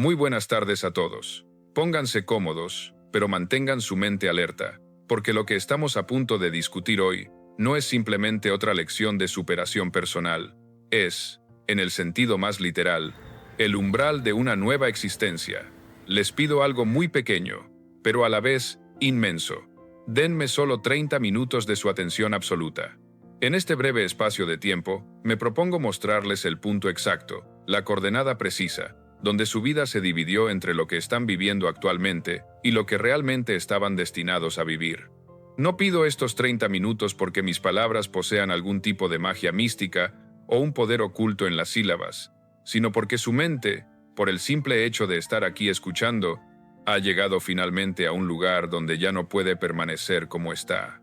Muy buenas tardes a todos. Pónganse cómodos, pero mantengan su mente alerta, porque lo que estamos a punto de discutir hoy no es simplemente otra lección de superación personal. Es, en el sentido más literal, el umbral de una nueva existencia. Les pido algo muy pequeño, pero a la vez inmenso. Denme solo 30 minutos de su atención absoluta. En este breve espacio de tiempo, me propongo mostrarles el punto exacto, la coordenada precisa, donde su vida se dividió entre lo que están viviendo actualmente y lo que realmente estaban destinados a vivir. No pido estos 30 minutos porque mis palabras posean algún tipo de magia mística o un poder oculto en las sílabas, sino porque su mente, por el simple hecho de estar aquí escuchando, ha llegado finalmente a un lugar donde ya no puede permanecer como está.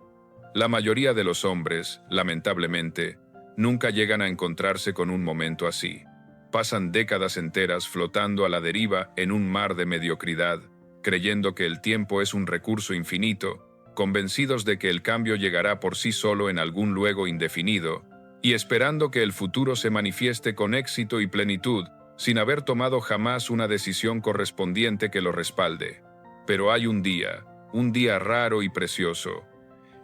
La mayoría de los hombres, lamentablemente, nunca llegan a encontrarse con un momento así. Pasan décadas enteras flotando a la deriva en un mar de mediocridad, creyendo que el tiempo es un recurso infinito, convencidos de que el cambio llegará por sí solo en algún luego indefinido, y esperando que el futuro se manifieste con éxito y plenitud, sin haber tomado jamás una decisión correspondiente que lo respalde. Pero hay un día raro y precioso,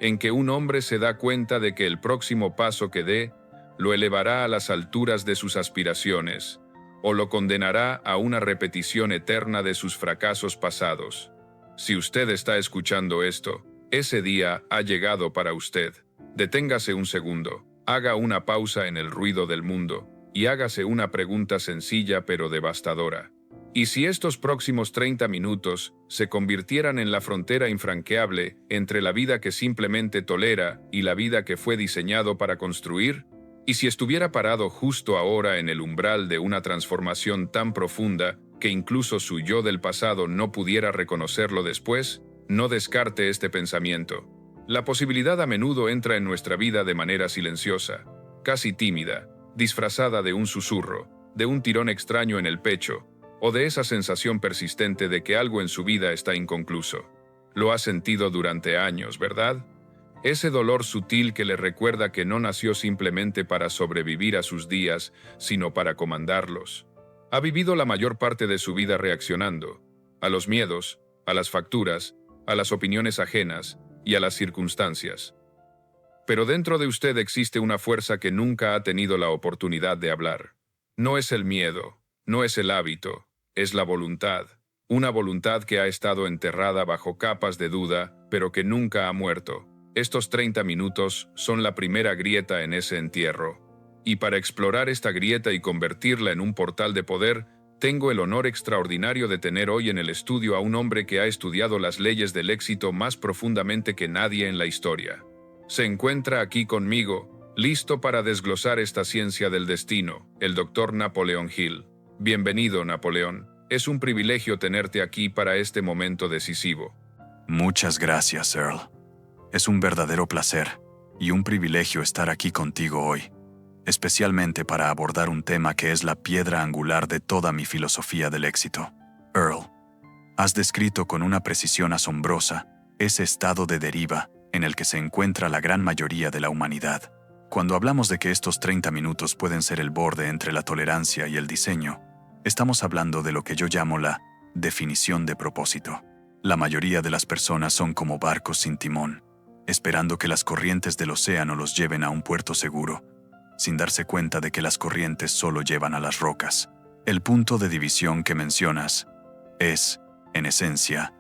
en que un hombre se da cuenta de que el próximo paso que dé lo elevará a las alturas de sus aspiraciones, o lo condenará a una repetición eterna de sus fracasos pasados. Si usted está escuchando esto, ese día ha llegado para usted. Deténgase un segundo, haga una pausa en el ruido del mundo, y hágase una pregunta sencilla pero devastadora. ¿Y si estos próximos 30 minutos se convirtieran en la frontera infranqueable entre la vida que simplemente tolera y la vida que fue diseñado para construir? ¿Y si estuviera parado justo ahora en el umbral de una transformación tan profunda que incluso su yo del pasado no pudiera reconocerlo después? No descarte este pensamiento. La posibilidad a menudo entra en nuestra vida de manera silenciosa, casi tímida, disfrazada de un susurro, de un tirón extraño en el pecho, o de esa sensación persistente de que algo en su vida está inconcluso. Lo ha sentido durante años, ¿verdad? Ese dolor sutil que le recuerda que no nació simplemente para sobrevivir a sus días, sino para comandarlos. Ha vivido la mayor parte de su vida reaccionando a los miedos, a las facturas, a las opiniones ajenas y a las circunstancias. Pero dentro de usted existe una fuerza que nunca ha tenido la oportunidad de hablar. No es el miedo, no es el hábito, es la voluntad. Una voluntad que ha estado enterrada bajo capas de duda, pero que nunca ha muerto. Estos 30 minutos son la primera grieta en ese entierro. Y para explorar esta grieta y convertirla en un portal de poder, tengo el honor extraordinario de tener hoy en el estudio a un hombre que ha estudiado las leyes del éxito más profundamente que nadie en la historia. Se encuentra aquí conmigo, listo para desglosar esta ciencia del destino, el Dr. Napoleon Hill. Bienvenido, Napoleón. Es un privilegio tenerte aquí para este momento decisivo. Muchas gracias, Earl. Es un verdadero placer y un privilegio estar aquí contigo hoy, especialmente para abordar un tema que es la piedra angular de toda mi filosofía del éxito. Earl, has descrito con una precisión asombrosa ese estado de deriva en el que se encuentra la gran mayoría de la humanidad. Cuando hablamos de que estos 30 minutos pueden ser el borde entre la tolerancia y el diseño, estamos hablando de lo que yo llamo la definición de propósito. La mayoría de las personas son como barcos sin timón, esperando que las corrientes del océano los lleven a un puerto seguro, sin darse cuenta de que las corrientes solo llevan a las rocas. El punto de división que mencionas es, en esencia,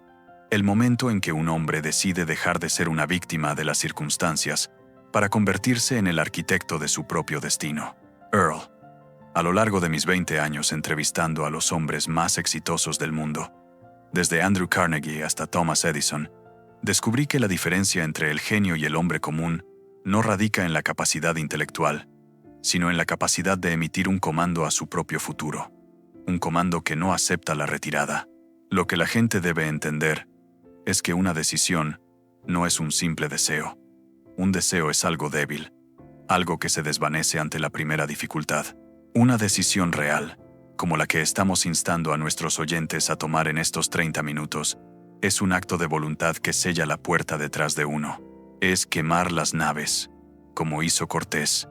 el momento en que un hombre decide dejar de ser una víctima de las circunstancias para convertirse en el arquitecto de su propio destino. Earl, a lo largo de mis 20 años entrevistando a los hombres más exitosos del mundo, desde Andrew Carnegie hasta Thomas Edison, descubrí que la diferencia entre el genio y el hombre común no radica en la capacidad intelectual, sino en la capacidad de emitir un comando a su propio futuro. Un comando que no acepta la retirada. Lo que la gente debe entender es que una decisión no es un simple deseo. Un deseo es algo débil, algo que se desvanece ante la primera dificultad. Una decisión real, como la que estamos instando a nuestros oyentes a tomar en estos 30 minutos, es un acto de voluntad que sella la puerta detrás de uno. Es quemar las naves, como hizo Cortés,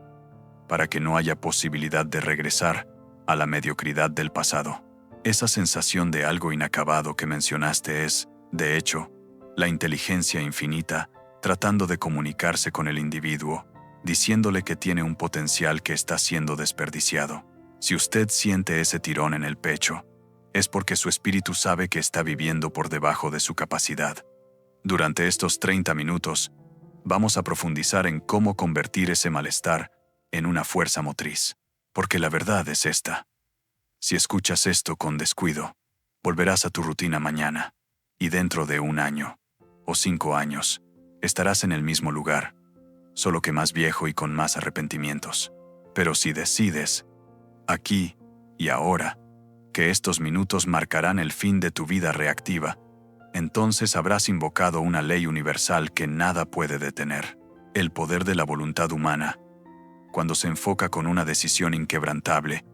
para que no haya posibilidad de regresar a la mediocridad del pasado. Esa sensación de algo inacabado que mencionaste es, de hecho, la inteligencia infinita tratando de comunicarse con el individuo, diciéndole que tiene un potencial que está siendo desperdiciado. Si usted siente ese tirón en el pecho, es porque su espíritu sabe que está viviendo por debajo de su capacidad. Durante estos 30 minutos, vamos a profundizar en cómo convertir ese malestar en una fuerza motriz. Porque la verdad es esta. Si escuchas esto con descuido, volverás a tu rutina mañana, y dentro de 1 año, o 5 años, estarás en el mismo lugar, solo que más viejo y con más arrepentimientos. Pero si decides, aquí y ahora, que estos minutos marcarán el fin de tu vida reactiva, entonces habrás invocado una ley universal que nada puede detener. El poder de la voluntad humana, cuando se enfoca con una decisión inquebrantable,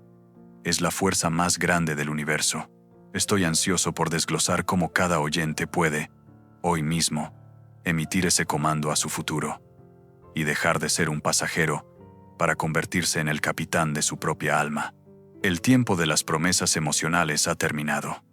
es la fuerza más grande del universo. Estoy ansioso por desglosar cómo cada oyente puede, hoy mismo, emitir ese comando a su futuro y dejar de ser un pasajero para convertirse en el capitán de su propia alma. El tiempo de las promesas emocionales ha terminado.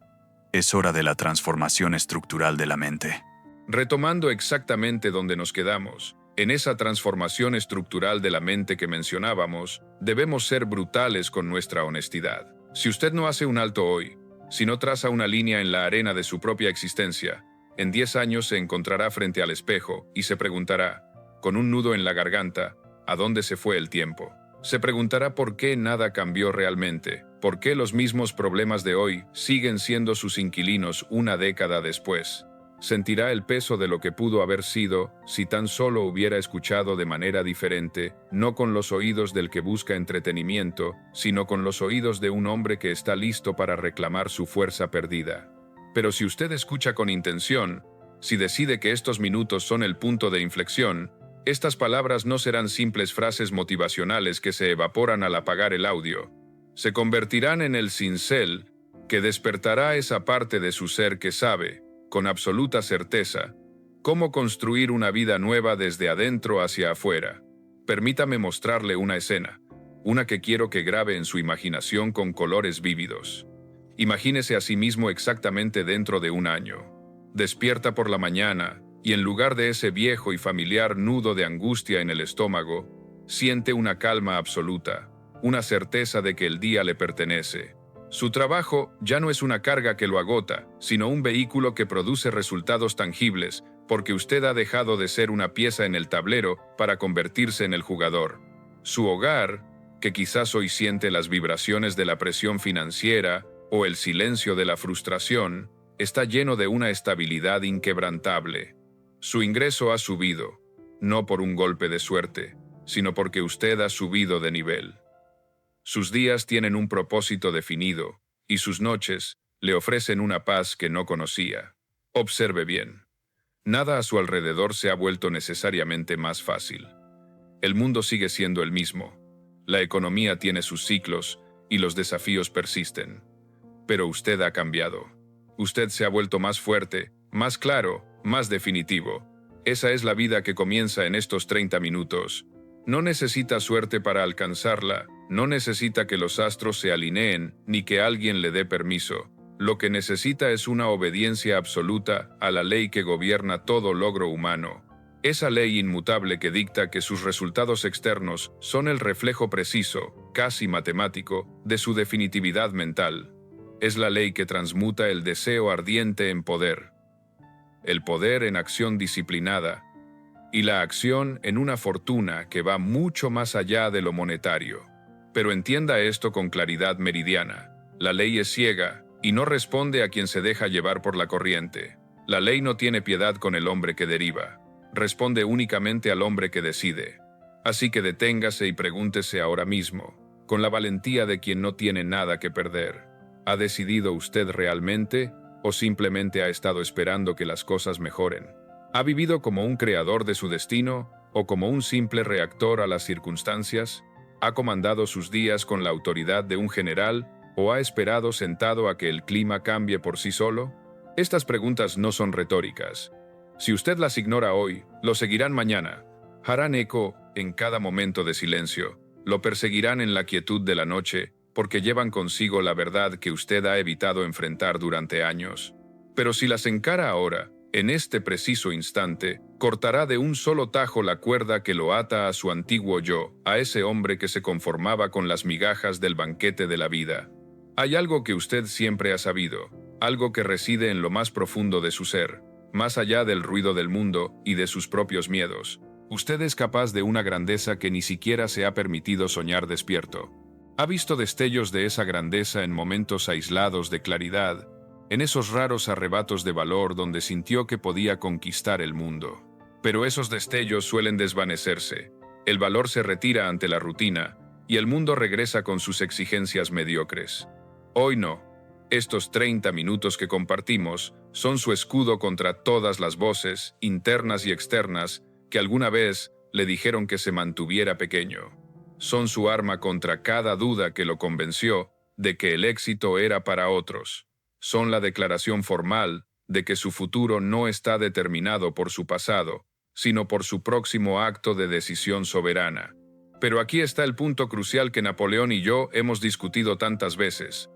Es hora de la transformación estructural de la mente. Retomando exactamente donde nos quedamos, en esa transformación estructural de la mente que mencionábamos, debemos ser brutales con nuestra honestidad. Si usted no hace un alto hoy, si no traza una línea en la arena de su propia existencia, en 10 años se encontrará frente al espejo y se preguntará, con un nudo en la garganta, ¿a dónde se fue el tiempo? Se preguntará por qué nada cambió realmente, por qué los mismos problemas de hoy siguen siendo sus inquilinos una década después. Sentirá el peso de lo que pudo haber sido si tan solo hubiera escuchado de manera diferente, no con los oídos del que busca entretenimiento, sino con los oídos de un hombre que está listo para reclamar su fuerza perdida. Pero si usted escucha con intención, si decide que estos minutos son el punto de inflexión, estas palabras no serán simples frases motivacionales que se evaporan al apagar el audio. Se convertirán en el cincel que despertará esa parte de su ser que sabe, con absoluta certeza, cómo construir una vida nueva desde adentro hacia afuera. Permítame mostrarle una escena, una que quiero que grabe en su imaginación con colores vívidos. Imagínese a sí mismo exactamente dentro de 1 año. Despierta por la mañana y en lugar de ese viejo y familiar nudo de angustia en el estómago, siente una calma absoluta, una certeza de que el día le pertenece. Su trabajo ya no es una carga que lo agota, sino un vehículo que produce resultados tangibles, porque usted ha dejado de ser una pieza en el tablero para convertirse en el jugador. Su hogar, que quizás hoy siente las vibraciones de la presión financiera o el silencio de la frustración, está lleno de una estabilidad inquebrantable. Su ingreso ha subido, no por un golpe de suerte, sino porque usted ha subido de nivel. Sus días tienen un propósito definido, y sus noches le ofrecen una paz que no conocía. Observe bien. Nada a su alrededor se ha vuelto necesariamente más fácil. El mundo sigue siendo el mismo. La economía tiene sus ciclos, y los desafíos persisten. Pero usted ha cambiado. Usted se ha vuelto más fuerte, más claro, más definitivo. Esa es la vida que comienza en estos 30 minutos. No necesita suerte para alcanzarla, no necesita que los astros se alineen, ni que alguien le dé permiso. Lo que necesita es una obediencia absoluta a la ley que gobierna todo logro humano. Esa ley inmutable que dicta que sus resultados externos son el reflejo preciso, casi matemático, de su definitividad mental. Es la ley que transmuta el deseo ardiente en poder, el poder en acción disciplinada, y la acción en una fortuna que va mucho más allá de lo monetario. Pero entienda esto con claridad meridiana. La ley es ciega y no responde a quien se deja llevar por la corriente. La ley no tiene piedad con el hombre que deriva. Responde únicamente al hombre que decide. Así que deténgase y pregúntese ahora mismo, con la valentía de quien no tiene nada que perder. ¿Ha decidido usted realmente o simplemente ha estado esperando que las cosas mejoren? ¿Ha vivido como un creador de su destino o como un simple reactor a las circunstancias? ¿Ha comandado sus días con la autoridad de un general o ha esperado sentado a que el clima cambie por sí solo? Estas preguntas no son retóricas. Si usted las ignora hoy, lo seguirán mañana. Harán eco en cada momento de silencio. Lo perseguirán en la quietud de la noche porque llevan consigo la verdad que usted ha evitado enfrentar durante años. Pero si las encara ahora, en este preciso instante, cortará de un solo tajo la cuerda que lo ata a su antiguo yo, a ese hombre que se conformaba con las migajas del banquete de la vida. Hay algo que usted siempre ha sabido, algo que reside en lo más profundo de su ser, más allá del ruido del mundo y de sus propios miedos. Usted es capaz de una grandeza que ni siquiera se ha permitido soñar despierto. Ha visto destellos de esa grandeza en momentos aislados de claridad, en esos raros arrebatos de valor donde sintió que podía conquistar el mundo. Pero esos destellos suelen desvanecerse, el valor se retira ante la rutina, y el mundo regresa con sus exigencias mediocres. Hoy no. Estos 30 minutos que compartimos son su escudo contra todas las voces, internas y externas, que alguna vez le dijeron que se mantuviera pequeño. Son su arma contra cada duda que lo convenció de que el éxito era para otros. Son la declaración formal de que su futuro no está determinado por su pasado, sino por su próximo acto de decisión soberana. Pero aquí está el punto crucial que Napoleón y yo hemos discutido tantas veces.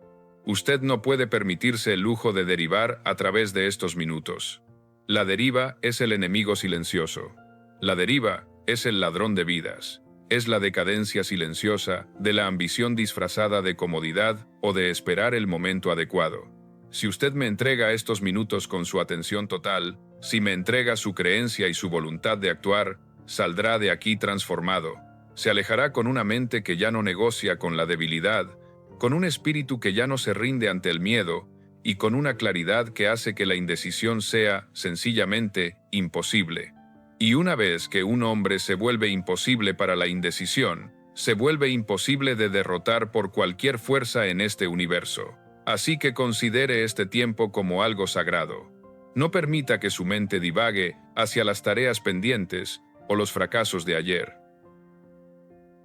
Usted no puede permitirse el lujo de derivar a través de estos minutos. La deriva es el enemigo silencioso. La deriva es el ladrón de vidas. Es la decadencia silenciosa de la ambición disfrazada de comodidad o de esperar el momento adecuado. Si usted me entrega estos minutos con su atención total, si me entrega su creencia y su voluntad de actuar, saldrá de aquí transformado. Se alejará con una mente que ya no negocia con la debilidad, con un espíritu que ya no se rinde ante el miedo y con una claridad que hace que la indecisión sea, sencillamente, imposible. Y una vez que un hombre se vuelve imposible para la indecisión, se vuelve imposible de derrotar por cualquier fuerza en este universo. Así que considere este tiempo como algo sagrado. No permita que su mente divague hacia las tareas pendientes o los fracasos de ayer.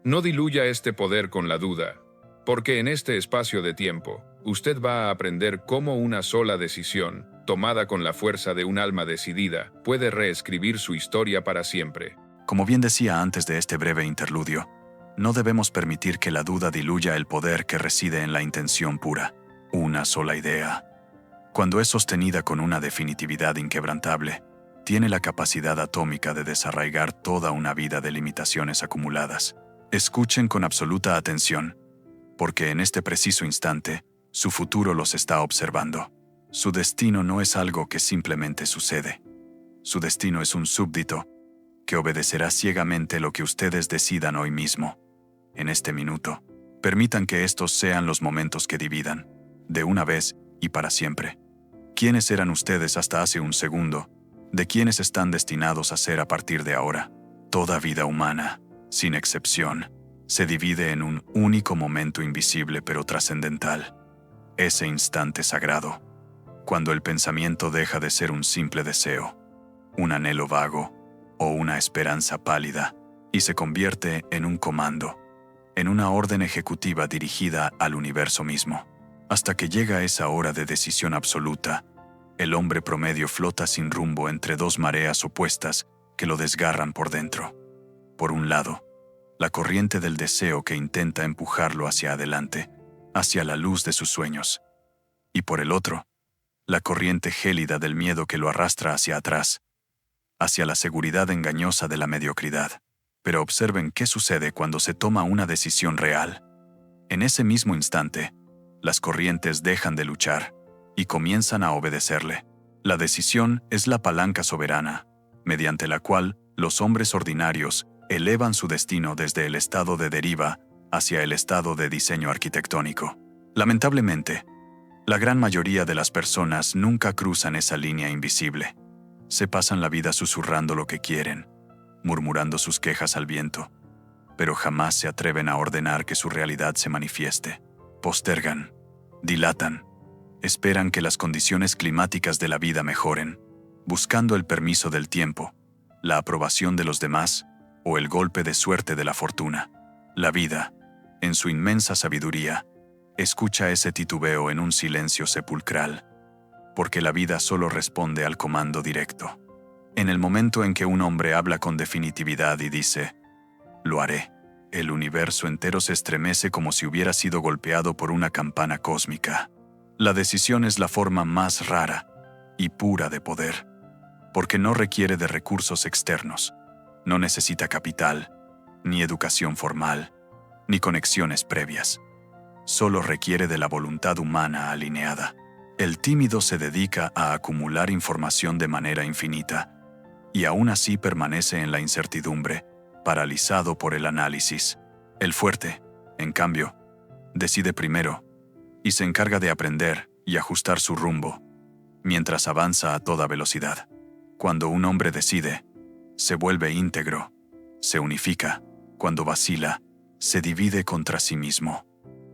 No diluya este poder con la duda, porque en este espacio de tiempo, usted va a aprender cómo una sola decisión, tomada con la fuerza de un alma decidida, puede reescribir su historia para siempre. Como bien decía antes de este breve interludio, no debemos permitir que la duda diluya el poder que reside en la intención pura. Una sola idea, cuando es sostenida con una definitividad inquebrantable, tiene la capacidad atómica de desarraigar toda una vida de limitaciones acumuladas. Escuchen con absoluta atención, porque en este preciso instante, su futuro los está observando. Su destino no es algo que simplemente sucede. Su destino es un súbdito que obedecerá ciegamente lo que ustedes decidan hoy mismo. En este minuto, permitan que estos sean los momentos que dividan, de una vez y para siempre, quiénes eran ustedes hasta hace un segundo, de quiénes están destinados a ser a partir de ahora. Toda vida humana, sin excepción, se divide en un único momento invisible pero trascendental. Ese instante sagrado, cuando el pensamiento deja de ser un simple deseo, un anhelo vago o una esperanza pálida, y se convierte en un comando, en una orden ejecutiva dirigida al universo mismo. Hasta que llega esa hora de decisión absoluta, el hombre promedio flota sin rumbo entre dos mareas opuestas que lo desgarran por dentro. Por un lado, la corriente del deseo que intenta empujarlo hacia adelante, hacia la luz de sus sueños. Y por el otro, la corriente gélida del miedo que lo arrastra hacia atrás, hacia la seguridad engañosa de la mediocridad. Pero observen qué sucede cuando se toma una decisión real. En ese mismo instante, las corrientes dejan de luchar y comienzan a obedecerle. La decisión es la palanca soberana, mediante la cual los hombres ordinarios elevan su destino desde el estado de deriva hacia el estado de diseño arquitectónico. Lamentablemente, la gran mayoría de las personas nunca cruzan esa línea invisible. Se pasan la vida susurrando lo que quieren, murmurando sus quejas al viento, pero jamás se atreven a ordenar que su realidad se manifieste. Postergan, dilatan, esperan que las condiciones climáticas de la vida mejoren, buscando el permiso del tiempo, la aprobación de los demás o el golpe de suerte de la fortuna. La vida, en su inmensa sabiduría, escucha ese titubeo en un silencio sepulcral, porque la vida solo responde al comando directo. En el momento en que un hombre habla con definitividad y dice, «Lo haré», el universo entero se estremece como si hubiera sido golpeado por una campana cósmica. La decisión es la forma más rara y pura de poder, porque no requiere de recursos externos, no necesita capital, ni educación formal, ni conexiones previas. Solo requiere de la voluntad humana alineada. El tímido se dedica a acumular información de manera infinita, y aún así permanece en la incertidumbre, paralizado por el análisis. El fuerte, en cambio, decide primero, y se encarga de aprender y ajustar su rumbo, mientras avanza a toda velocidad. Cuando un hombre decide, se vuelve íntegro, se unifica. Cuando vacila, se divide contra sí mismo,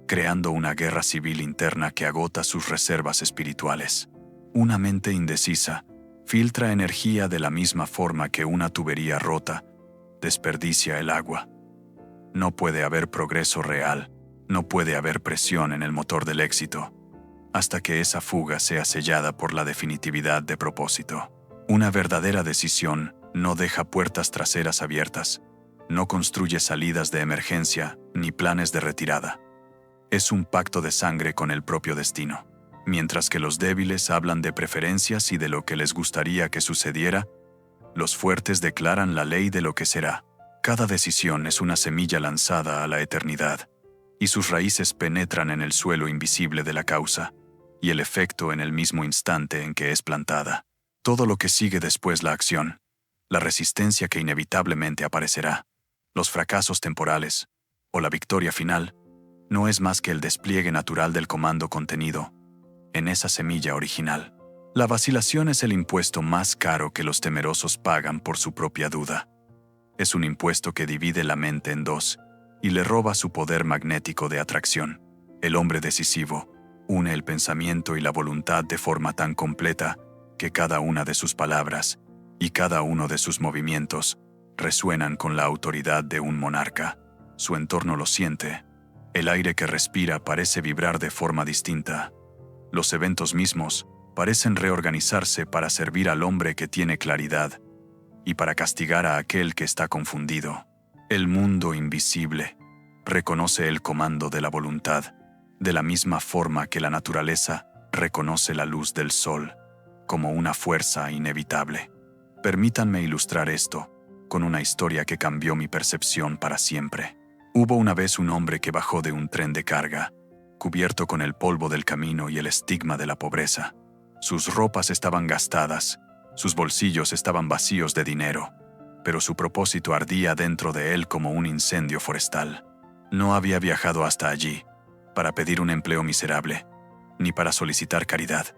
creando una guerra civil interna que agota sus reservas espirituales. Una mente indecisa filtra energía de la misma forma que una tubería rota desperdicia el agua. No puede haber progreso real, no puede haber presión en el motor del éxito, hasta que esa fuga sea sellada por la definitividad de propósito. Una verdadera decisión no deja puertas traseras abiertas, no construye salidas de emergencia ni planes de retirada. Es un pacto de sangre con el propio destino. Mientras que los débiles hablan de preferencias y de lo que les gustaría que sucediera, los fuertes declaran la ley de lo que será. Cada decisión es una semilla lanzada a la eternidad, y sus raíces penetran en el suelo invisible de la causa, y el efecto en el mismo instante en que es plantada. Todo lo que sigue después la acción, la resistencia que inevitablemente aparecerá, los fracasos temporales, o la victoria final, no es más que el despliegue natural del comando contenido en esa semilla original. La vacilación es el impuesto más caro que los temerosos pagan por su propia duda. Es un impuesto que divide la mente en dos y le roba su poder magnético de atracción. El hombre decisivo une el pensamiento y la voluntad de forma tan completa que cada una de sus palabras y cada uno de sus movimientos resuenan con la autoridad de un monarca. Su entorno lo siente. El aire que respira parece vibrar de forma distinta. Los eventos mismos parecen reorganizarse para servir al hombre que tiene claridad y para castigar a aquel que está confundido. El mundo invisible reconoce el comando de la voluntad, de la misma forma que la naturaleza reconoce la luz del sol como una fuerza inevitable. Permítanme ilustrar esto con una historia que cambió mi percepción para siempre. Hubo una vez un hombre que bajó de un tren de carga, cubierto con el polvo del camino y el estigma de la pobreza. Sus ropas estaban gastadas, sus bolsillos estaban vacíos de dinero, pero su propósito ardía dentro de él como un incendio forestal. No había viajado hasta allí para pedir un empleo miserable, ni para solicitar caridad.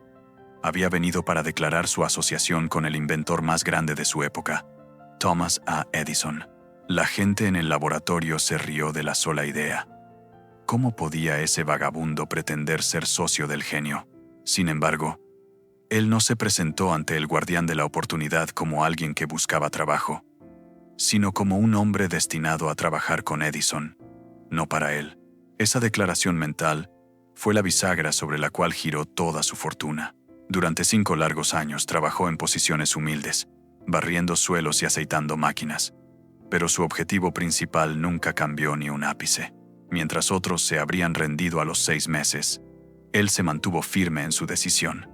Había venido para declarar su asociación con el inventor más grande de su época, Thomas A. Edison. La gente en el laboratorio se rió de la sola idea. ¿Cómo podía ese vagabundo pretender ser socio del genio? Sin embargo, él no se presentó ante el guardián de la oportunidad como alguien que buscaba trabajo, sino como un hombre destinado a trabajar con Edison, no para él. Esa declaración mental fue la bisagra sobre la cual giró toda su fortuna. Durante 5 largos años trabajó en posiciones humildes, barriendo suelos y aceitando máquinas, pero su objetivo principal nunca cambió ni un ápice. Mientras otros se habrían rendido a los 6 meses, él se mantuvo firme en su decisión.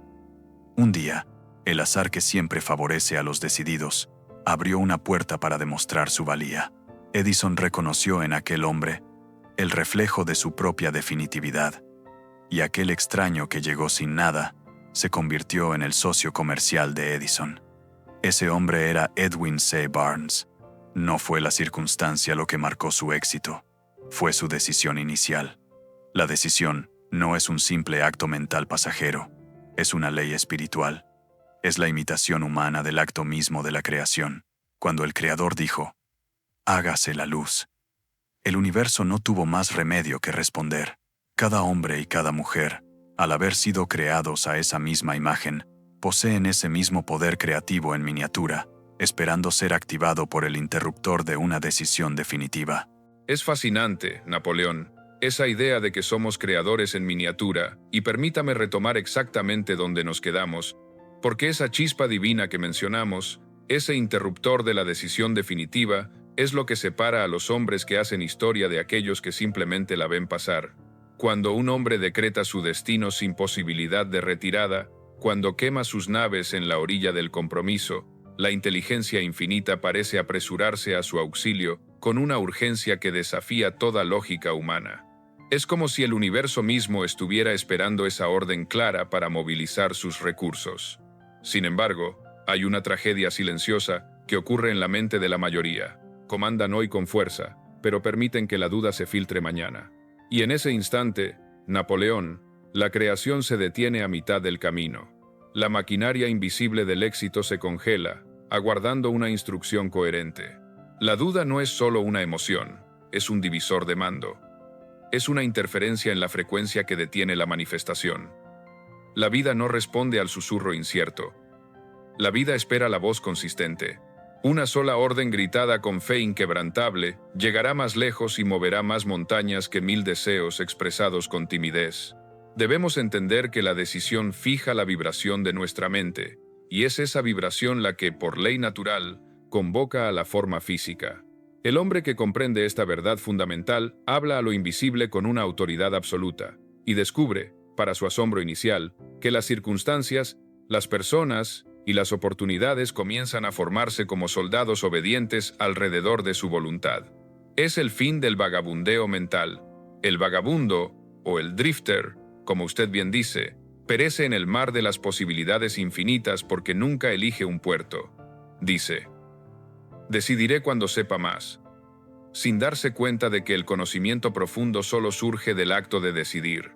Un día, el azar que siempre favorece a los decididos, abrió una puerta para demostrar su valía. Edison reconoció en aquel hombre el reflejo de su propia definitividad, y aquel extraño que llegó sin nada se convirtió en el socio comercial de Edison. Ese hombre era Edwin C. Barnes. No fue la circunstancia lo que marcó su éxito, fue su decisión inicial. La decisión no es un simple acto mental pasajero, es una ley espiritual. Es la imitación humana del acto mismo de la creación. Cuando el Creador dijo, «Hágase la luz», el universo no tuvo más remedio que responder. Cada hombre y cada mujer, al haber sido creados a esa misma imagen, poseen ese mismo poder creativo en miniatura, esperando ser activado por el interruptor de una decisión definitiva. Es fascinante, Napoleón, esa idea de que somos creadores en miniatura, y permítame retomar exactamente donde nos quedamos, porque esa chispa divina que mencionamos, ese interruptor de la decisión definitiva, Es lo que separa a los hombres que hacen historia de aquellos que simplemente la ven pasar. Cuando un hombre decreta su destino sin posibilidad de retirada, cuando quema sus naves en la orilla del compromiso, la inteligencia infinita parece apresurarse a su auxilio con una urgencia que desafía toda lógica humana. Es como si el universo mismo estuviera esperando esa orden clara para movilizar sus recursos. Sin embargo, hay una tragedia silenciosa que ocurre en la mente de la mayoría. Comandan hoy con fuerza, pero permiten que la duda se filtre mañana. Y en ese instante, Napoleón, la creación se detiene a mitad del camino. La maquinaria invisible del éxito se congela, aguardando una instrucción coherente. La duda no es solo una emoción, es un divisor de mando. Es una interferencia en la frecuencia que detiene la manifestación. La vida no responde al susurro incierto. La vida espera la voz consistente. Una sola orden gritada con fe inquebrantable llegará más lejos y moverá más montañas que 1000 deseos expresados con timidez. Debemos entender que la decisión fija la vibración de nuestra mente, y es esa vibración la que, por ley natural, convoca a la forma física. El hombre que comprende esta verdad fundamental habla a lo invisible con una autoridad absoluta, y descubre, para su asombro inicial, que las circunstancias, las personas y las oportunidades comienzan a formarse como soldados obedientes alrededor de su voluntad. Es el fin del vagabundeo mental. El vagabundo, o el drifter, como usted bien dice, perece en el mar de las posibilidades infinitas porque nunca elige un puerto. Dice: decidiré cuando sepa más, sin darse cuenta de que el conocimiento profundo solo surge del acto de decidir.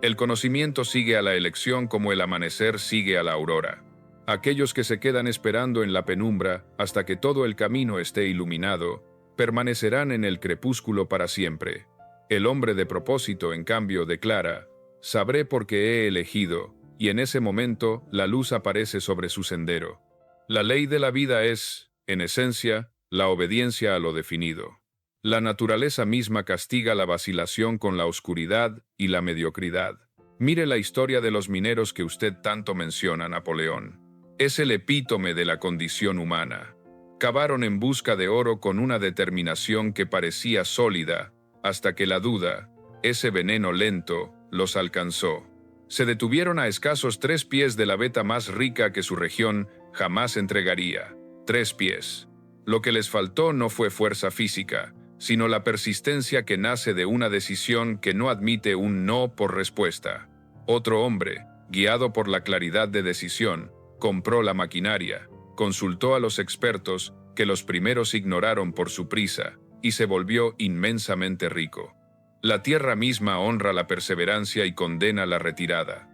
El conocimiento sigue a la elección como el amanecer sigue a la aurora. Aquellos que se quedan esperando en la penumbra hasta que todo el camino esté iluminado, permanecerán en el crepúsculo para siempre. El hombre de propósito, en cambio, declara: sabré porque he elegido, y en ese momento la luz aparece sobre su sendero. La ley de la vida es, en esencia, la obediencia a lo definido. La naturaleza misma castiga la vacilación con la oscuridad y la mediocridad. Mire la historia de los mineros que usted tanto menciona, Napoleón. Es el epítome de la condición humana. Cavaron en busca de oro con una determinación que parecía sólida, hasta que la duda, ese veneno lento, los alcanzó. Se detuvieron a escasos 3 pies de la veta más rica que su región jamás entregaría. 3 pies. Lo que les faltó no fue fuerza física, sino la persistencia que nace de una decisión que no admite un no por respuesta. Otro hombre, guiado por la claridad de decisión, compró la maquinaria, consultó a los expertos, que los primeros ignoraron por su prisa, y se volvió inmensamente rico. La tierra misma honra la perseverancia y condena la retirada.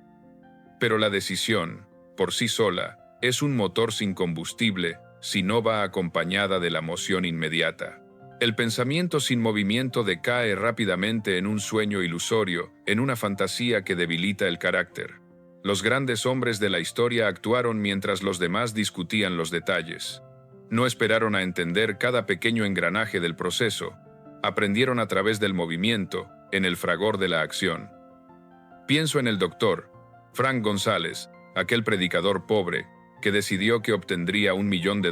Pero la decisión, por sí sola, es un motor sin combustible si no va acompañada de la moción inmediata. El pensamiento sin movimiento decae rápidamente en un sueño ilusorio, en una fantasía que debilita el carácter. Los grandes hombres de la historia actuaron mientras los demás discutían los detalles. No esperaron a entender cada pequeño engranaje del proceso. Aprendieron a través del movimiento, en el fragor de la acción. Pienso en el doctor Frank González, aquel predicador pobre, que decidió que obtendría $1 millón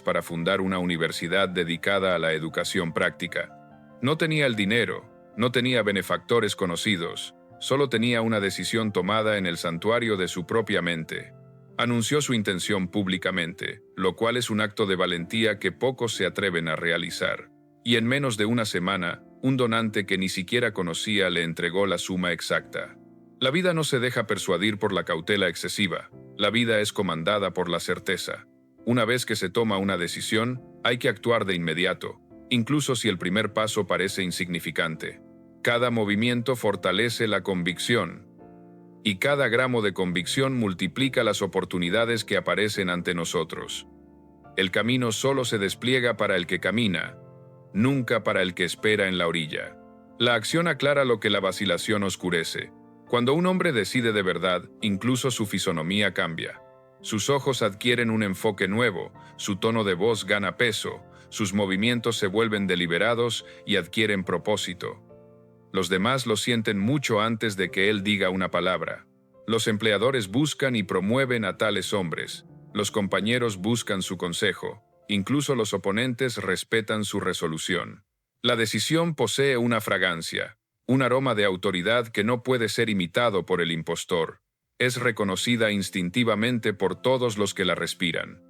para fundar una universidad dedicada a la educación práctica. No tenía el dinero, no tenía benefactores conocidos, solo tenía una decisión tomada en el santuario de su propia mente. Anunció su intención públicamente, lo cual es un acto de valentía que pocos se atreven a realizar. Y en menos de una semana, un donante que ni siquiera conocía le entregó la suma exacta. La vida no se deja persuadir por la cautela excesiva. La vida es comandada por la certeza. Una vez que se toma una decisión, hay que actuar de inmediato, incluso si el primer paso parece insignificante. Cada movimiento fortalece la convicción, y cada gramo de convicción multiplica las oportunidades que aparecen ante nosotros. El camino solo se despliega para el que camina, nunca para el que espera en la orilla. La acción aclara lo que la vacilación oscurece. Cuando un hombre decide de verdad, incluso su fisonomía cambia. Sus ojos adquieren un enfoque nuevo, su tono de voz gana peso, sus movimientos se vuelven deliberados y adquieren propósito. Los demás lo sienten mucho antes de que él diga una palabra. Los empleadores buscan y promueven a tales hombres. Los compañeros buscan su consejo. Incluso los oponentes respetan su resolución. La decisión posee una fragancia, un aroma de autoridad que no puede ser imitado por el impostor. Es reconocida instintivamente por todos los que la respiran.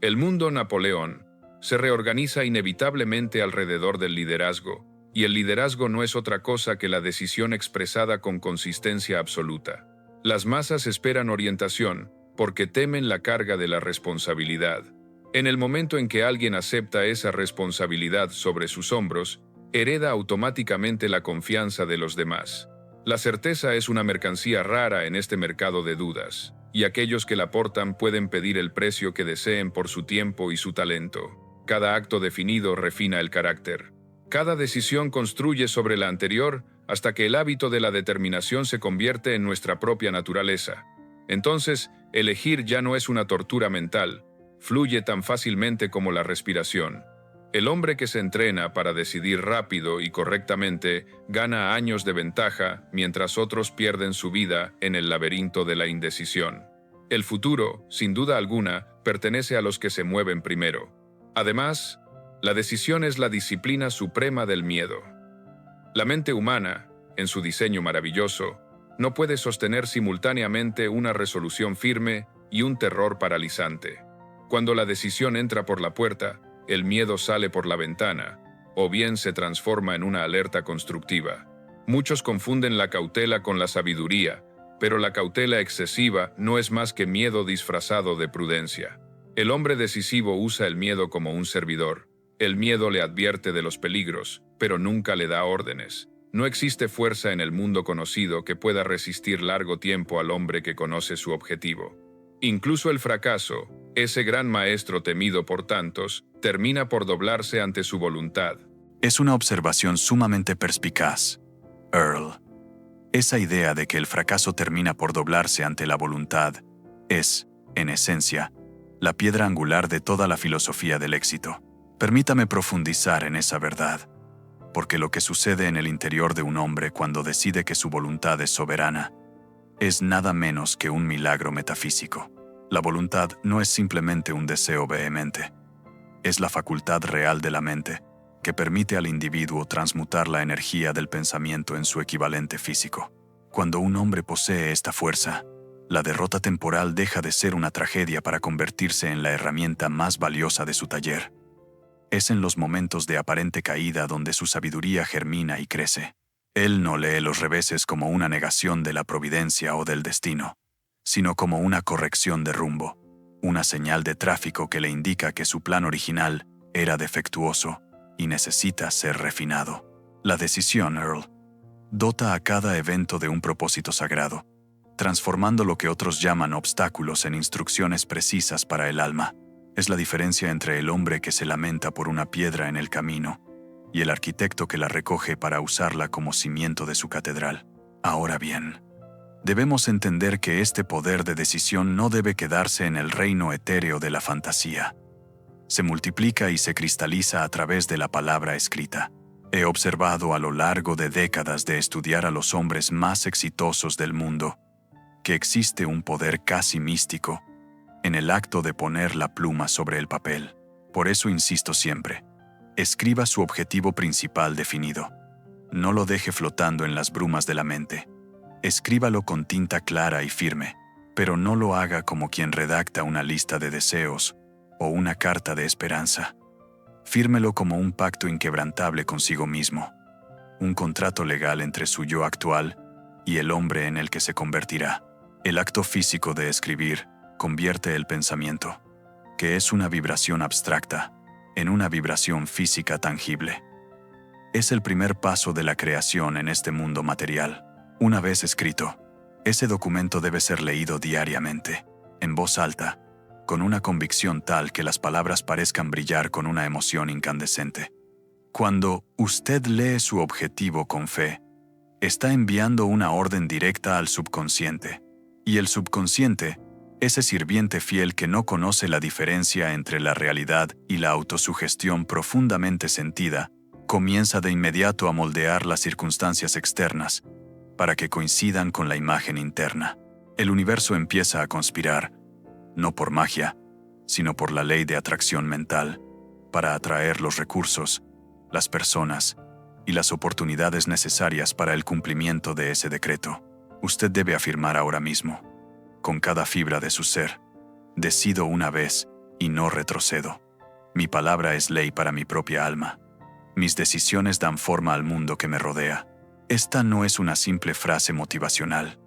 El mundo Napoleón se reorganiza inevitablemente alrededor del liderazgo, y el liderazgo no es otra cosa que la decisión expresada con consistencia absoluta. Las masas esperan orientación porque temen la carga de la responsabilidad. En el momento en que alguien acepta esa responsabilidad sobre sus hombros, hereda automáticamente la confianza de los demás. La certeza es una mercancía rara en este mercado de dudas, y aquellos que la portan pueden pedir el precio que deseen por su tiempo y su talento. Cada acto definido refina el carácter. Cada decisión construye sobre la anterior hasta que el hábito de la determinación se convierte en nuestra propia naturaleza. Entonces, elegir ya no es una tortura mental, fluye tan fácilmente como la respiración. El hombre que se entrena para decidir rápido y correctamente gana años de ventaja, mientras otros pierden su vida en el laberinto de la indecisión. El futuro, sin duda alguna, pertenece a los que se mueven primero. Además, la decisión es la disciplina suprema del miedo. La mente humana, en su diseño maravilloso, no puede sostener simultáneamente una resolución firme y un terror paralizante. Cuando la decisión entra por la puerta, el miedo sale por la ventana, o bien se transforma en una alerta constructiva. Muchos confunden la cautela con la sabiduría, pero la cautela excesiva no es más que miedo disfrazado de prudencia. El hombre decisivo usa el miedo como un servidor. El miedo le advierte de los peligros, pero nunca le da órdenes. No existe fuerza en el mundo conocido que pueda resistir largo tiempo al hombre que conoce su objetivo. Incluso el fracaso, ese gran maestro temido por tantos, termina por doblarse ante su voluntad. Es una observación sumamente perspicaz, Earl. Esa idea de que el fracaso termina por doblarse ante la voluntad es, en esencia, la piedra angular de toda la filosofía del éxito. Permítame profundizar en esa verdad, porque lo que sucede en el interior de un hombre cuando decide que su voluntad es soberana es nada menos que un milagro metafísico. La voluntad no es simplemente un deseo vehemente. Es la facultad real de la mente que permite al individuo transmutar la energía del pensamiento en su equivalente físico. Cuando un hombre posee esta fuerza, la derrota temporal deja de ser una tragedia para convertirse en la herramienta más valiosa de su taller. Es en los momentos de aparente caída donde su sabiduría germina y crece. Él no lee los reveses como una negación de la providencia o del destino, sino como una corrección de rumbo, una señal de tráfico que le indica que su plan original era defectuoso y necesita ser refinado. La decisión, Earl, dota a cada evento de un propósito sagrado, transformando lo que otros llaman obstáculos en instrucciones precisas para el alma. Es la diferencia entre el hombre que se lamenta por una piedra en el camino y el arquitecto que la recoge para usarla como cimiento de su catedral. Ahora bien, debemos entender que este poder de decisión no debe quedarse en el reino etéreo de la fantasía. Se multiplica y se cristaliza a través de la palabra escrita. He observado a lo largo de décadas de estudiar a los hombres más exitosos del mundo que existe un poder casi místico en el acto de poner la pluma sobre el papel. Por eso insisto siempre, escriba su objetivo principal definido. No lo deje flotando en las brumas de la mente. Escríbalo con tinta clara y firme, pero no lo haga como quien redacta una lista de deseos o una carta de esperanza. Fírmelo como un pacto inquebrantable consigo mismo, un contrato legal entre su yo actual y el hombre en el que se convertirá. El acto físico de escribir convierte el pensamiento, que es una vibración abstracta, en una vibración física tangible. Es el primer paso de la creación en este mundo material. Una vez escrito, ese documento debe ser leído diariamente, en voz alta, con una convicción tal que las palabras parezcan brillar con una emoción incandescente. Cuando usted lee su objetivo con fe, está enviando una orden directa al subconsciente, y el subconsciente, ese sirviente fiel que no conoce la diferencia entre la realidad y la autosugestión profundamente sentida, comienza de inmediato a moldear las circunstancias externas para que coincidan con la imagen interna. El universo empieza a conspirar, no por magia, sino por la ley de atracción mental, para atraer los recursos, las personas y las oportunidades necesarias para el cumplimiento de ese decreto. Usted debe afirmar ahora mismo, con cada fibra de su ser: decido una vez y no retrocedo. Mi palabra es ley para mi propia alma. Mis decisiones dan forma al mundo que me rodea. Esta no es una simple frase motivacional.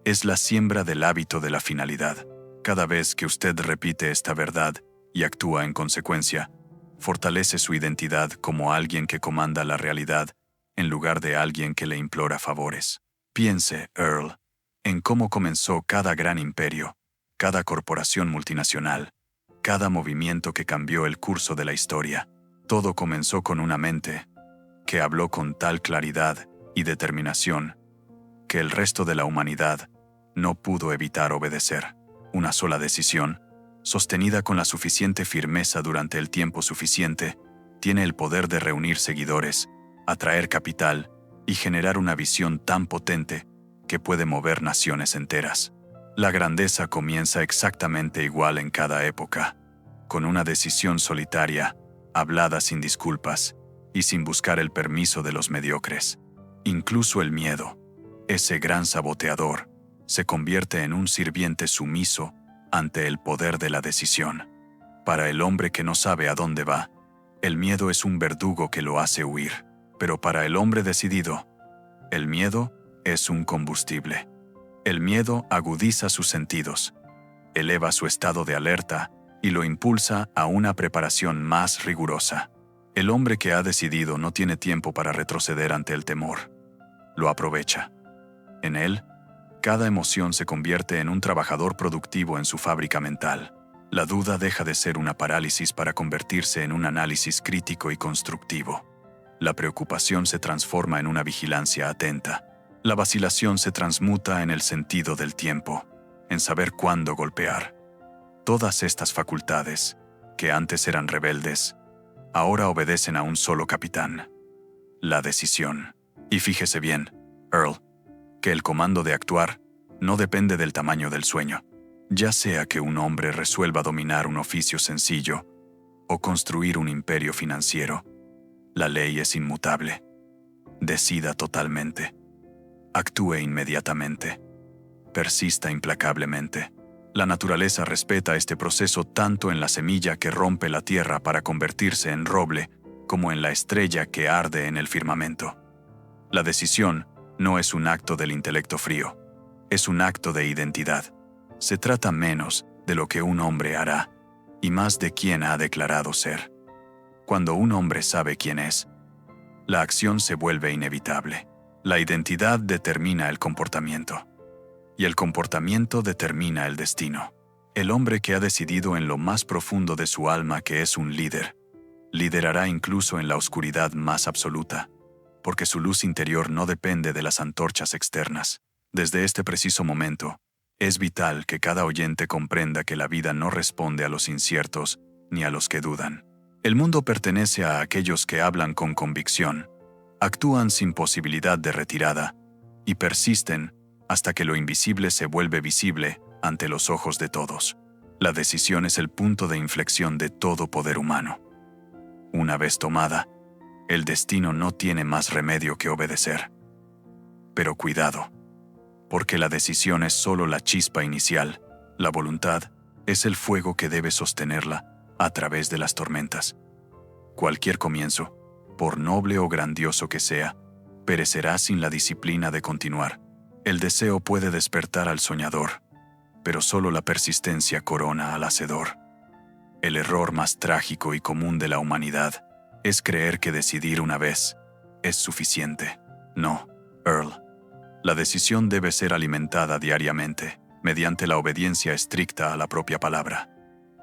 Es la siembra del hábito de la finalidad. Cada vez que usted repite esta verdad y actúa en consecuencia, fortalece su identidad como alguien que comanda la realidad en lugar de alguien que le implora favores. Piense, Earl, en cómo comenzó cada gran imperio, cada corporación multinacional, cada movimiento que cambió el curso de la historia. Todo comenzó con una mente que habló con tal claridad y determinación que el resto de la humanidad no pudo evitar obedecer. Una sola decisión, sostenida con la suficiente firmeza durante el tiempo suficiente, tiene el poder de reunir seguidores, atraer capital y generar una visión tan potente que puede mover naciones enteras. La grandeza comienza exactamente igual en cada época, con una decisión solitaria, hablada sin disculpas y sin buscar el permiso de los mediocres. Incluso el miedo, ese gran saboteador, se convierte en un sirviente sumiso ante el poder de la decisión. Para el hombre que no sabe a dónde va, el miedo es un verdugo que lo hace huir. Pero para el hombre decidido, el miedo es un combustible. El miedo agudiza sus sentidos, eleva su estado de alerta y lo impulsa a una preparación más rigurosa. El hombre que ha decidido no tiene tiempo para retroceder ante el temor. Lo aprovecha. En él, cada emoción se convierte en un trabajador productivo en su fábrica mental. La duda deja de ser una parálisis para convertirse en un análisis crítico y constructivo. La preocupación se transforma en una vigilancia atenta. La vacilación se transmuta en el sentido del tiempo, en saber cuándo golpear. Todas estas facultades, que antes eran rebeldes, ahora obedecen a un solo capitán: la decisión. Y fíjese bien, Earl, que el comando de actuar no depende del tamaño del sueño. Ya sea que un hombre resuelva dominar un oficio sencillo o construir un imperio financiero, la ley es inmutable. Decida totalmente. Actúe inmediatamente. Persista implacablemente. La naturaleza respeta este proceso tanto en la semilla que rompe la tierra para convertirse en roble, como en la estrella que arde en el firmamento. La decisión no es un acto del intelecto frío, es un acto de identidad. Se trata menos de lo que un hombre hará y más de quién ha declarado ser. Cuando un hombre sabe quién es, la acción se vuelve inevitable. La identidad determina el comportamiento, y el comportamiento determina el destino. El hombre que ha decidido en lo más profundo de su alma que es un líder, liderará incluso en la oscuridad más absoluta, porque su luz interior no depende de las antorchas externas. Desde este preciso momento, es vital que cada oyente comprenda que la vida no responde a los inciertos ni a los que dudan. El mundo pertenece a aquellos que hablan con convicción, actúan sin posibilidad de retirada y persisten hasta que lo invisible se vuelve visible ante los ojos de todos. La decisión es el punto de inflexión de todo poder humano. Una vez tomada, el destino no tiene más remedio que obedecer. Pero cuidado, porque la decisión es solo la chispa inicial. La voluntad es el fuego que debe sostenerla a través de las tormentas. Cualquier comienzo, por noble o grandioso que sea, perecerá sin la disciplina de continuar. El deseo puede despertar al soñador, pero solo la persistencia corona al hacedor. El error más trágico y común de la humanidad es creer que decidir una vez es suficiente. No, Earl. La decisión debe ser alimentada diariamente, mediante la obediencia estricta a la propia palabra,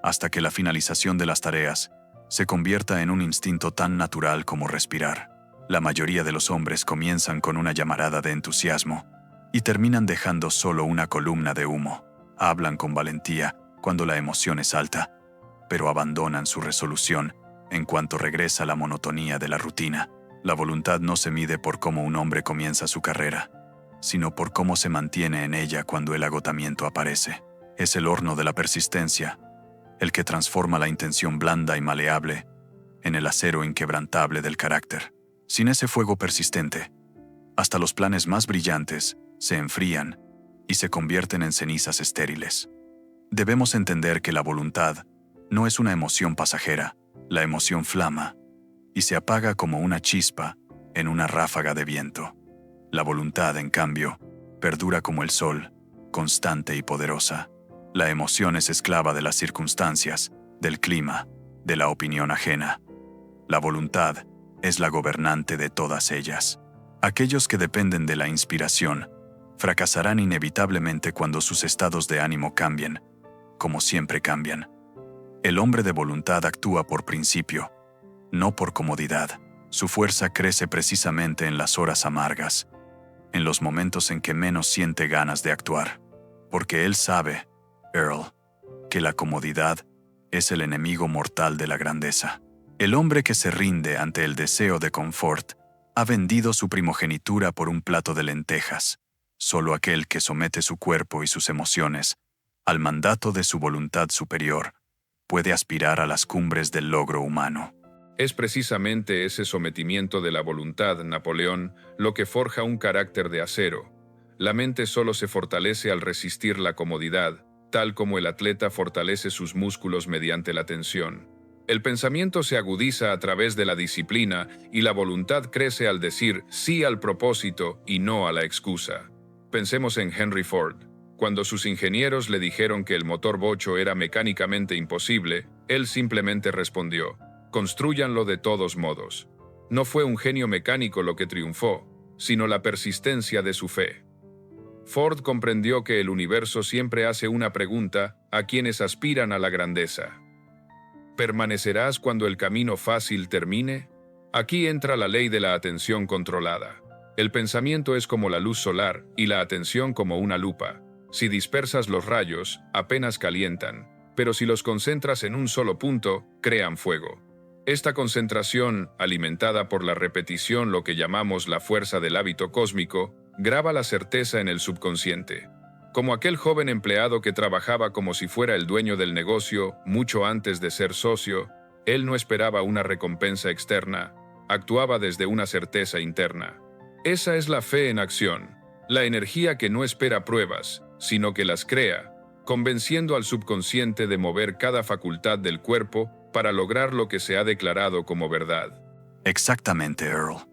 hasta que la finalización de las tareas se convierta en un instinto tan natural como respirar. La mayoría de los hombres comienzan con una llamarada de entusiasmo y terminan dejando solo una columna de humo. Hablan con valentía cuando la emoción es alta, pero abandonan su resolución en cuanto regresa la monotonía de la rutina. La voluntad no se mide por cómo un hombre comienza su carrera, sino por cómo se mantiene en ella cuando el agotamiento aparece. Es el horno de la persistencia, el que transforma la intención blanda y maleable en el acero inquebrantable del carácter. Sin ese fuego persistente, hasta los planes más brillantes se enfrían y se convierten en cenizas estériles. Debemos entender que la voluntad no es una emoción pasajera. La emoción flama y se apaga como una chispa en una ráfaga de viento. La voluntad, en cambio, perdura como el sol, constante y poderosa. La emoción es esclava de las circunstancias, del clima, de la opinión ajena. La voluntad es la gobernante de todas ellas. Aquellos que dependen de la inspiración fracasarán inevitablemente cuando sus estados de ánimo cambien, como siempre cambian. El hombre de voluntad actúa por principio, no por comodidad. Su fuerza crece precisamente en las horas amargas, en los momentos en que menos siente ganas de actuar. Porque él sabe, Earl, que la comodidad es el enemigo mortal de la grandeza. El hombre que se rinde ante el deseo de confort ha vendido su primogenitura por un plato de lentejas. Solo aquel que somete su cuerpo y sus emociones al mandato de su voluntad superior puede aspirar a las cumbres del logro humano. Es precisamente ese sometimiento de la voluntad, Napoleón, lo que forja un carácter de acero. La mente solo se fortalece al resistir la comodidad, tal como el atleta fortalece sus músculos mediante la tensión. El pensamiento se agudiza a través de la disciplina y la voluntad crece al decir sí al propósito y no a la excusa. Pensemos en Henry Ford. Cuando sus ingenieros le dijeron que el motor bocho era mecánicamente imposible, él simplemente respondió: «Constrúyanlo de todos modos». No fue un genio mecánico lo que triunfó, sino la persistencia de su fe. Ford comprendió que el universo siempre hace una pregunta a quienes aspiran a la grandeza. ¿Permanecerás cuando el camino fácil termine? Aquí entra la ley de la atención controlada. El pensamiento es como la luz solar y la atención como una lupa. Si dispersas los rayos, apenas calientan, pero si los concentras en un solo punto, crean fuego. Esta concentración, alimentada por la repetición, lo que llamamos la fuerza del hábito cósmico, graba la certeza en el subconsciente. Como aquel joven empleado que trabajaba como si fuera el dueño del negocio mucho antes de ser socio, él no esperaba una recompensa externa, actuaba desde una certeza interna. Esa es la fe en acción, la energía que no espera pruebas, sino que las crea, convenciendo al subconsciente de mover cada facultad del cuerpo para lograr lo que se ha declarado como verdad. Exactamente, Earl.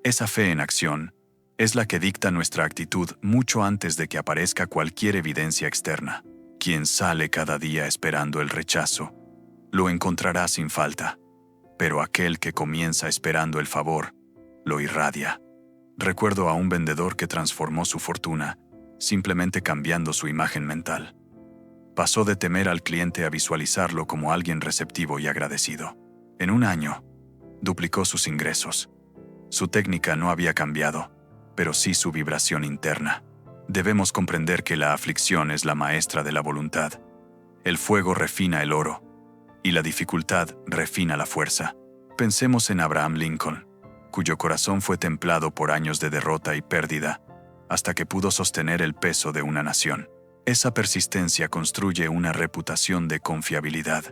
Esa fe en acción es la que dicta nuestra actitud mucho antes de que aparezca cualquier evidencia externa. Quien sale cada día esperando el rechazo, lo encontrará sin falta, pero aquel que comienza esperando el favor, lo irradia. Recuerdo a un vendedor que transformó su fortuna simplemente cambiando su imagen mental. Pasó de temer al cliente a visualizarlo como alguien receptivo y agradecido. En un año, duplicó sus ingresos. Su técnica no había cambiado, pero sí su vibración interna. Debemos comprender que la aflicción es la maestra de la voluntad. El fuego refina el oro, y la dificultad refina la fuerza. Pensemos en Abraham Lincoln, cuyo corazón fue templado por años de derrota y pérdida, hasta que pudo sostener el peso de una nación. Esa persistencia construye una reputación de confiabilidad,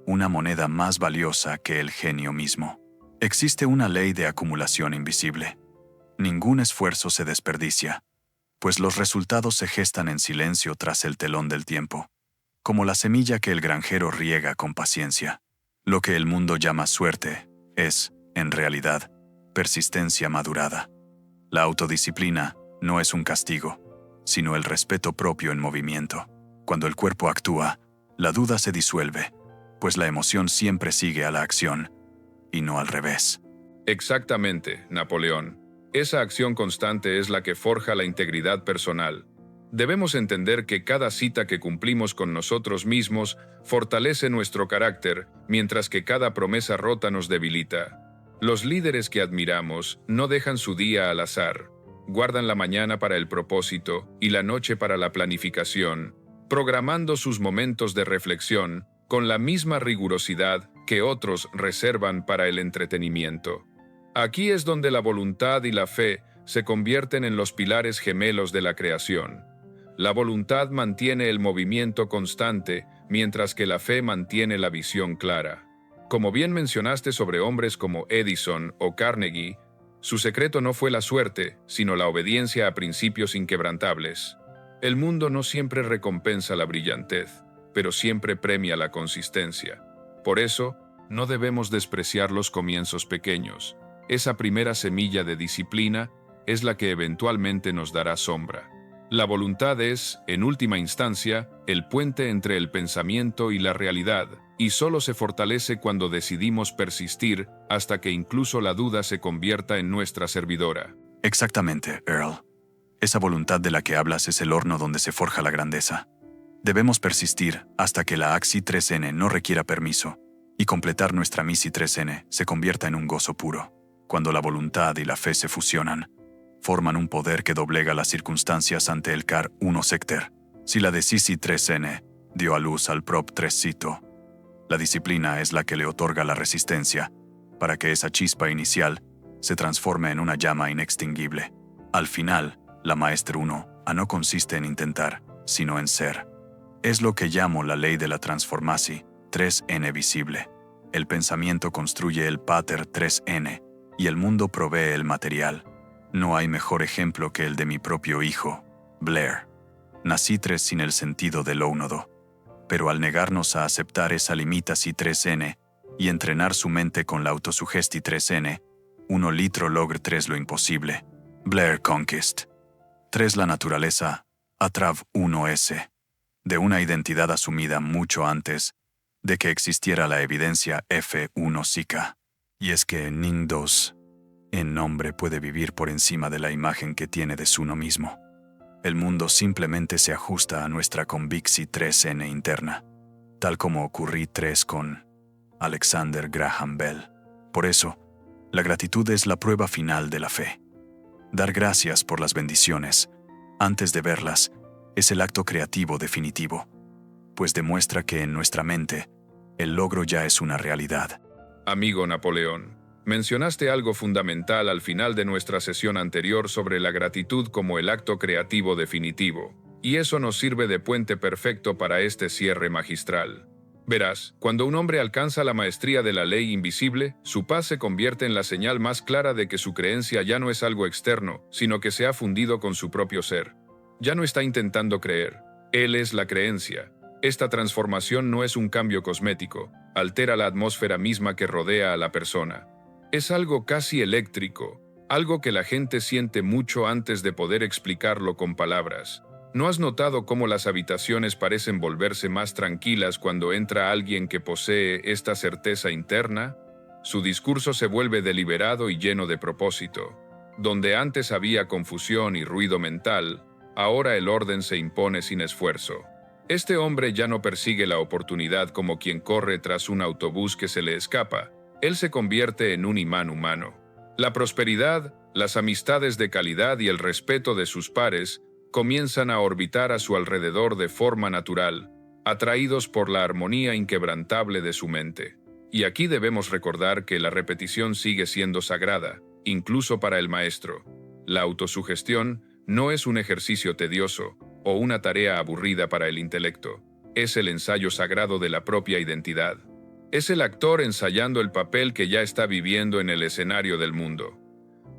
una moneda más valiosa que el genio mismo. Existe una ley de acumulación invisible. Ningún esfuerzo se desperdicia, pues los resultados se gestan en silencio tras el telón del tiempo, como la semilla que el granjero riega con paciencia. Lo que el mundo llama suerte es, en realidad, persistencia madurada. La autodisciplina no es un castigo, sino el respeto propio en movimiento. Cuando el cuerpo actúa, la duda se disuelve, pues la emoción siempre sigue a la acción, y no al revés. Exactamente, Napoleón. Esa acción constante es la que forja la integridad personal. Debemos entender que cada cita que cumplimos con nosotros mismos fortalece nuestro carácter, mientras que cada promesa rota nos debilita. Los líderes que admiramos no dejan su día al azar. Guardan la mañana para el propósito y la noche para la planificación, programando sus momentos de reflexión con la misma rigurosidad que otros reservan para el entretenimiento. Aquí es donde la voluntad y la fe se convierten en los pilares gemelos de la creación. La voluntad mantiene el movimiento constante, mientras que la fe mantiene la visión clara. Como bien mencionaste sobre hombres como Edison o Carnegie, su secreto no fue la suerte, sino la obediencia a principios inquebrantables. El mundo no siempre recompensa la brillantez, pero siempre premia la consistencia. Por eso, no debemos despreciar los comienzos pequeños. Esa primera semilla de disciplina es la que eventualmente nos dará sombra. La voluntad es, en última instancia, el puente entre el pensamiento y la realidad, y solo se fortalece cuando decidimos persistir hasta que incluso la duda se convierta en nuestra servidora. Exactamente, Earl. Esa voluntad de la que hablas es el horno donde se forja la grandeza. Debemos persistir hasta que la AXI 3N no requiera permiso, y completar nuestra MISI 3N se convierta en un gozo puro. Cuando la voluntad y la fe se fusionan, forman un poder que doblega las circunstancias ante el CAR 1 Sector. Si la de CISI 3N dio a luz al PROP 3 Cito, la disciplina es la que le otorga la resistencia para que esa chispa inicial se transforme en una llama inextinguible. Al final, la Maestr 1 no consiste en intentar, sino en ser. Es lo que llamo la ley de la transformación 3N visible. El pensamiento construye el pattern 3N y el mundo provee el material. No hay mejor ejemplo que el de mi propio hijo, Blair. Nací 3 sin el sentido del ónodo, pero al negarnos a aceptar esa limitación 3N y entrenar su mente con la autosugesti 3N, 1 litro logra 3 lo imposible. Blair Conquest. 3 la naturaleza, Atrav 1S. De una identidad asumida mucho antes de que existiera la evidencia F1 Zika. Y es que Ning 2, en nombre, puede vivir por encima de la imagen que tiene de su uno mismo. El mundo simplemente se ajusta a nuestra convicción 3N interna, tal como ocurrí 3 con Alexander Graham Bell. Por eso, la gratitud es la prueba final de la fe. Dar gracias por las bendiciones, antes de verlas, es el acto creativo definitivo, pues demuestra que en nuestra mente, el logro ya es una realidad. Amigo Napoleón, mencionaste algo fundamental al final de nuestra sesión anterior sobre la gratitud como el acto creativo definitivo, y eso nos sirve de puente perfecto para este cierre magistral. Verás, cuando un hombre alcanza la maestría de la ley invisible, su paz se convierte en la señal más clara de que su creencia ya no es algo externo, sino que se ha fundido con su propio ser. Ya no está intentando creer, él es la creencia. Esta transformación no es un cambio cosmético, altera la atmósfera misma que rodea a la persona. Es algo casi eléctrico, algo que la gente siente mucho antes de poder explicarlo con palabras. ¿No has notado cómo las habitaciones parecen volverse más tranquilas cuando entra alguien que posee esta certeza interna? Su discurso se vuelve deliberado y lleno de propósito. Donde antes había confusión y ruido mental, ahora el orden se impone sin esfuerzo. Este hombre ya no persigue la oportunidad como quien corre tras un autobús que se le escapa. Él se convierte en un imán humano. La prosperidad, las amistades de calidad y el respeto de sus pares comienzan a orbitar a su alrededor de forma natural, atraídos por la armonía inquebrantable de su mente. Y aquí debemos recordar que la repetición sigue siendo sagrada, incluso para el maestro. La autosugestión no es un ejercicio tedioso o una tarea aburrida para el intelecto. Es el ensayo sagrado de la propia identidad. Es el actor ensayando el papel que ya está viviendo en el escenario del mundo.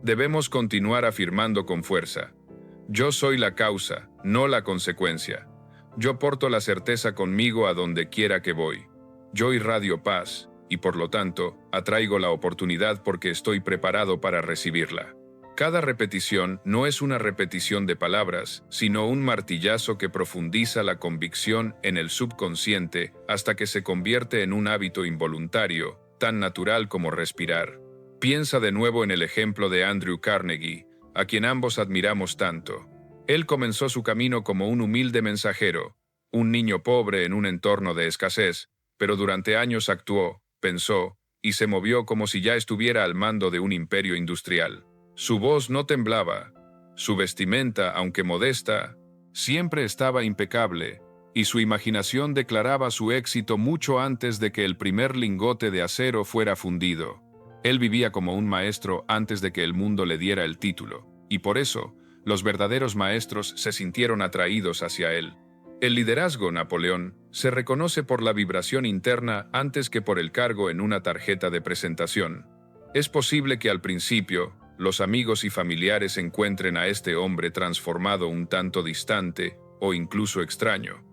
Debemos continuar afirmando con fuerza: yo soy la causa, no la consecuencia. Yo porto la certeza conmigo a donde quiera que voy. Yo irradio paz, y por lo tanto, atraigo la oportunidad porque estoy preparado para recibirla. Cada repetición no es una repetición de palabras, sino un martillazo que profundiza la convicción en el subconsciente hasta que se convierte en un hábito involuntario, tan natural como respirar. Piensa de nuevo en el ejemplo de Andrew Carnegie, a quien ambos admiramos tanto. Él comenzó su camino como un humilde mensajero, un niño pobre en un entorno de escasez, pero durante años actuó, pensó y se movió como si ya estuviera al mando de un imperio industrial. Su voz no temblaba, su vestimenta, aunque modesta, siempre estaba impecable, y su imaginación declaraba su éxito mucho antes de que el primer lingote de acero fuera fundido. Él vivía como un maestro antes de que el mundo le diera el título, y por eso, los verdaderos maestros se sintieron atraídos hacia él. El liderazgo, Napoleón, se reconoce por la vibración interna antes que por el cargo en una tarjeta de presentación. Es posible que al principio, los amigos y familiares encuentren a este hombre transformado un tanto distante o incluso extraño.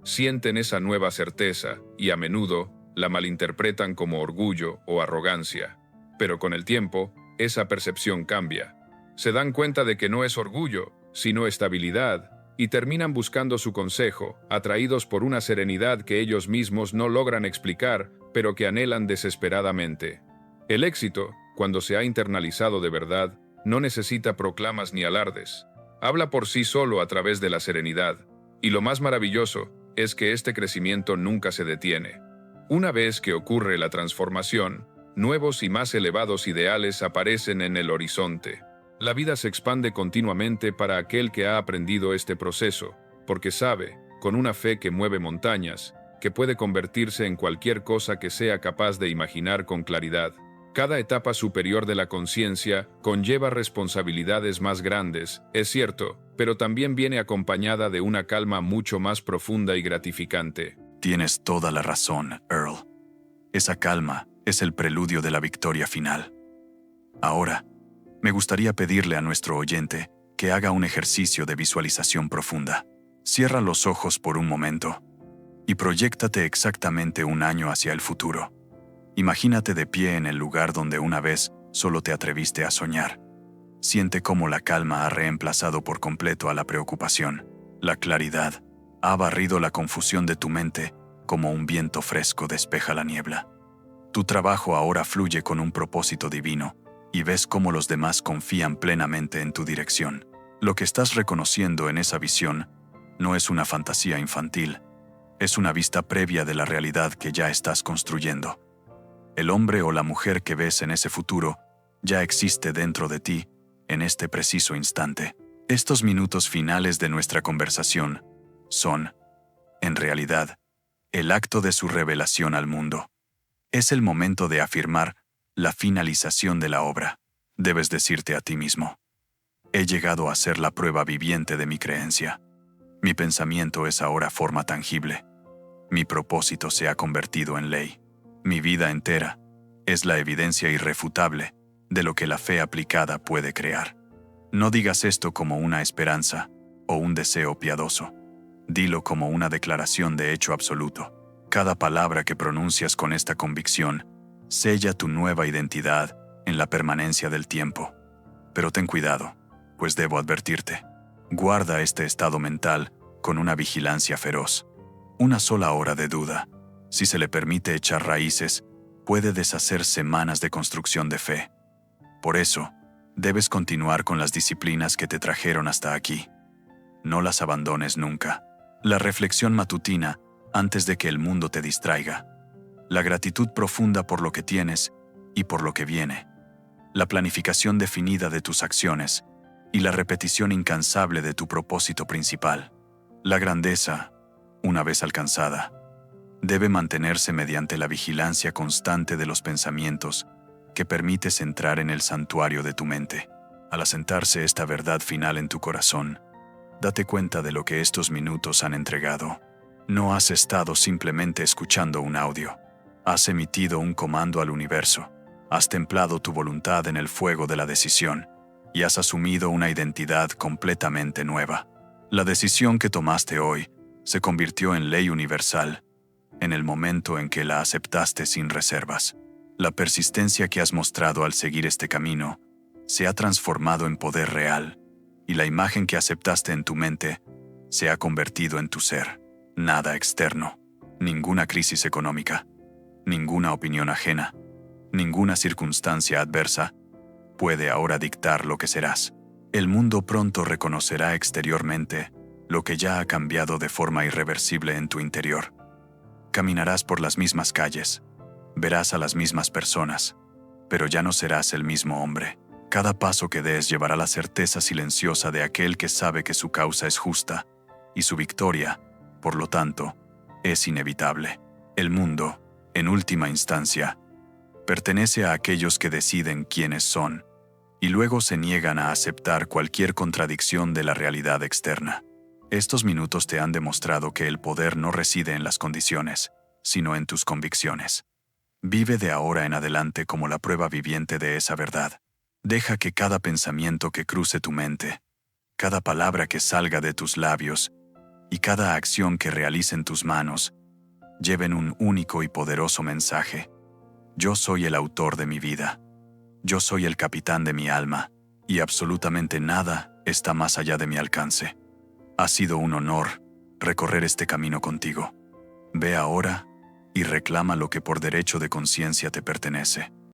Sienten esa nueva certeza y a menudo la malinterpretan como orgullo o arrogancia. Pero con el tiempo, esa percepción cambia. Se dan cuenta de que no es orgullo, sino estabilidad, y terminan buscando su consejo, atraídos por una serenidad que ellos mismos no logran explicar, pero que anhelan desesperadamente. El éxito, cuando se ha internalizado de verdad, no necesita proclamas ni alardes. Habla por sí solo a través de la serenidad. Y lo más maravilloso es que este crecimiento nunca se detiene. Una vez que ocurre la transformación, nuevos y más elevados ideales aparecen en el horizonte. La vida se expande continuamente para aquel que ha aprendido este proceso, porque sabe, con una fe que mueve montañas, que puede convertirse en cualquier cosa que sea capaz de imaginar con claridad. Cada etapa superior de la conciencia conlleva responsabilidades más grandes, es cierto, pero también viene acompañada de una calma mucho más profunda y gratificante. Tienes toda la razón, Earl. Esa calma es el preludio de la victoria final. Ahora, me gustaría pedirle a nuestro oyente que haga un ejercicio de visualización profunda. Cierra los ojos por un momento y proyéctate exactamente un año hacia el futuro. Imagínate de pie en el lugar donde una vez solo te atreviste a soñar. Siente cómo la calma ha reemplazado por completo a la preocupación. La claridad ha barrido la confusión de tu mente como un viento fresco despeja la niebla. Tu trabajo ahora fluye con un propósito divino y ves cómo los demás confían plenamente en tu dirección. Lo que estás reconociendo en esa visión no es una fantasía infantil, es una vista previa de la realidad que ya estás construyendo. El hombre o la mujer que ves en ese futuro ya existe dentro de ti en este preciso instante. Estos minutos finales de nuestra conversación son, en realidad, el acto de su revelación al mundo. Es el momento de afirmar la finalización de la obra. Debes decirte a ti mismo: he llegado a ser la prueba viviente de mi creencia. Mi pensamiento es ahora forma tangible. Mi propósito se ha convertido en ley. Mi vida entera es la evidencia irrefutable de lo que la fe aplicada puede crear. No digas esto como una esperanza o un deseo piadoso. Dilo como una declaración de hecho absoluto. Cada palabra que pronuncias con esta convicción sella tu nueva identidad en la permanencia del tiempo. Pero ten cuidado, pues debo advertirte. Guarda este estado mental con una vigilancia feroz. Una sola hora de duda, si se le permite echar raíces, puede deshacer semanas de construcción de fe. Por eso, debes continuar con las disciplinas que te trajeron hasta aquí. No las abandones nunca. La reflexión matutina antes de que el mundo te distraiga. La gratitud profunda por lo que tienes y por lo que viene. La planificación definida de tus acciones y la repetición incansable de tu propósito principal. La grandeza, una vez alcanzada, debe mantenerse mediante la vigilancia constante de los pensamientos que permites entrar en el santuario de tu mente. Al asentarse esta verdad final en tu corazón, date cuenta de lo que estos minutos han entregado. No has estado simplemente escuchando un audio. Has emitido un comando al universo. Has templado tu voluntad en el fuego de la decisión y has asumido una identidad completamente nueva. La decisión que tomaste hoy se convirtió en ley universal en el momento en que la aceptaste sin reservas. La persistencia que has mostrado al seguir este camino se ha transformado en poder real y la imagen que aceptaste en tu mente se ha convertido en tu ser. Nada externo, ninguna crisis económica, ninguna opinión ajena, ninguna circunstancia adversa puede ahora dictar lo que serás. El mundo pronto reconocerá exteriormente lo que ya ha cambiado de forma irreversible en tu interior. Caminarás por las mismas calles, verás a las mismas personas, pero ya no serás el mismo hombre. Cada paso que des llevará la certeza silenciosa de aquel que sabe que su causa es justa y su victoria, por lo tanto, es inevitable. El mundo, en última instancia, pertenece a aquellos que deciden quiénes son y luego se niegan a aceptar cualquier contradicción de la realidad externa. Estos minutos te han demostrado que el poder no reside en las condiciones, sino en tus convicciones. Vive de ahora en adelante como la prueba viviente de esa verdad. Deja que cada pensamiento que cruce tu mente, cada palabra que salga de tus labios y cada acción que realicen tus manos lleven un único y poderoso mensaje. Yo soy el autor de mi vida. Yo soy el capitán de mi alma, y absolutamente nada está más allá de mi alcance. Ha sido un honor recorrer este camino contigo. Ve ahora y reclama lo que por derecho de conciencia te pertenece.